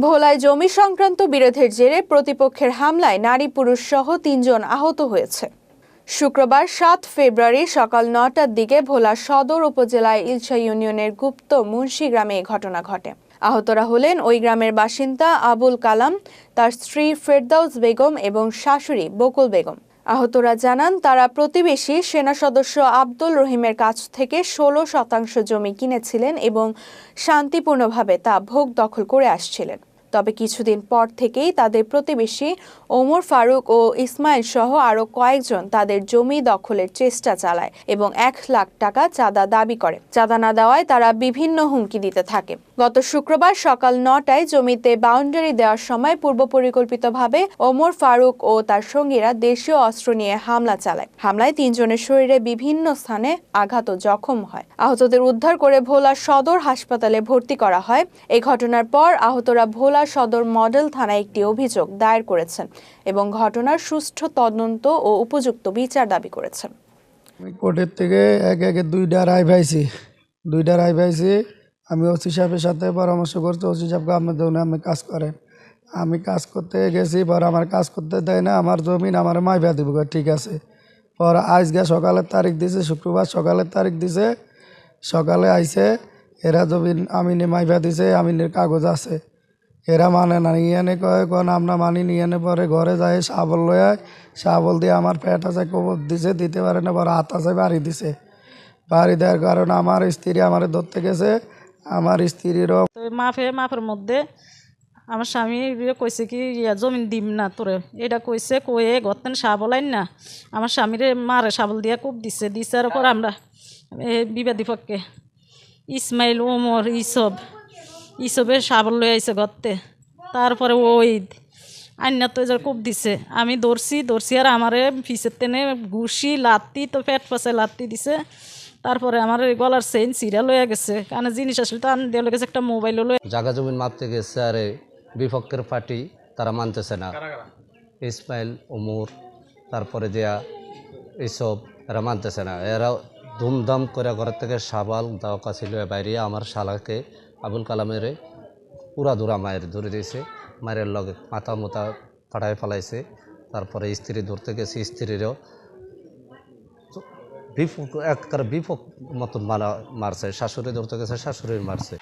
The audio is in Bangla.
ভোলায় জমি সংক্রান্ত বিরোধের জেরে প্রতিপক্ষের হামলায় নারী পুরুষ সহ ৩ জন আহত হয়েছে। শুক্রবার ৭ ফেব্রুয়ারি সকাল ৯টার দিকে ভোলা সদর উপজেলায় ইলশা ইউনিয়নের গুপ্ত মুন্সি গ্রামে এই ঘটনা ঘটে। আহতরা হলেন ওই গ্রামের বাসিন্দা আবুল কালাম, তার স্ত্রী ফেরদাউস বেগম এবং শাশুড়ি বকুল বেগম। আহতরা জানান, তারা প্রতিবেশী সেনা সদস্য আব্দুল রহিমের কাছ থেকে ১৬% জমি কিনেছিলেন এবং শান্তিপূর্ণভাবে তা ভোগ দখল করে আসছিলেন। তবে কিছুদিন পর থেকেই তাদের প্রতিবেশী ওমর ফারুক ও ইসমাইল সহ আরও কয়েকজন তাদের জমি দখলের চেষ্টা চালায় এবং ১ লাখ টাকা চাঁদা দাবি করে। চাঁদা না দেওয়ায় তারা বিভিন্ন হুমকি দিতে থাকে। গত শুক্রবার সকাল ৯টায় জমিতে বাউন্ডারি দেওয়ার সময় পূর্ব পরিকল্পিতভাবে ওমর ফারুক ও তার সঙ্গীরা দেশীয় অস্ত্র নিয়ে হামলা চালায়। হামলায় ৩ জনের শরীরে বিভিন্ন স্থানে আঘাত ও জখম হয়। আহতদের উদ্ধার করে ভোলা সদর হাসপাতালে ভর্তি করা হয়। এই ঘটনার পর আহতরা ভোলা সদর মডেল থানায় একটি অভিযোগ দায়ের করেছেন এবং ঘটনার সুষ্ঠু তদন্ত ও উপযুক্ত বিচার দাবি করেছেন। আমি কোর্টের থেকে একে দুইটা রায় পাইছি। আমি ওসি সাহেবের সাথে পরামর্শ করছি, ওসি সাহেবকে আপনার জন্য আমি কাজ করেন। আমি কাজ করতে গেছি, পর আমার কাজ করতে দেয় না, আমার জমিন আমার মাইবা দিব, ঠিক আছে। পর আজকে সকালের তারিখ দিছে, শুক্রবার সকালের তারিখ দিছে, সকালে আইছে এরা জমিন আমিনে মাইবা দিছে, আমিনের কাগজ আছে, এরা মানে না, ইয়ানে কয় কোন আমরা মানি নিয়ে পরে ঘরে যায় শাবল লয়, শাবল দিয়ে আমার পেট আছে কোমর দিছে, দিতে পারে না, পরে হাত আছে বাড়ি দিছে। বাড়ি দেওয়ার কারণে আমার স্ত্রী আমার ধরতে গেছে, আমার স্ত্রীরও মাফের মধ্যে আমার স্বামী কইছে কি জমিন দিম না তোরে, এটা কইছে, কয়ে গতেন শাবল আইন না আমার স্বামীরে মারে শাবল দিয়া খুব দিছে আর পর আমরা বিবাদী পক্ষে ইসমাইল ওমর ইসবের শাবল লয়ে আইছে গত্তে। তারপরে ওই আইনা তো এবার খুব দিছে, আমি দৌড়ছি আর আমারে পিছের টেনে ঘুষি লাত্তি তো পেট পাশে লাত্তি দিছে। তারপরে আমার গলার চেইন চিরা লয়ে গেছে, কারণ জিনিস আসলে টান দিয়ে গেছে, একটা মোবাইলও লয়ে। জায়গা জমিন মাপতে গেছে, আরে বিপক্ষের পার্টি তারা মানতেছে না। ইসমাইল ওমর তারপরে দেয়া এইসব এরা মানতেছে না। এরা ধুমধাম করে ঘরের থেকে শাবাল দাও কাছিল বাইরে আমার শালাকে আবুল কালামের পুরা ধরা মায়ের ধরে দিয়েছে, মায়ের লগে মাথা মোতা ফাটায় ফেলাইছে। তারপরে স্ত্রী ধরতে গেছে, স্ত্রীরও বিপক মতন মারছে, শাশুড়ি ধরতে গেছে, শাশুড়ির মারছে।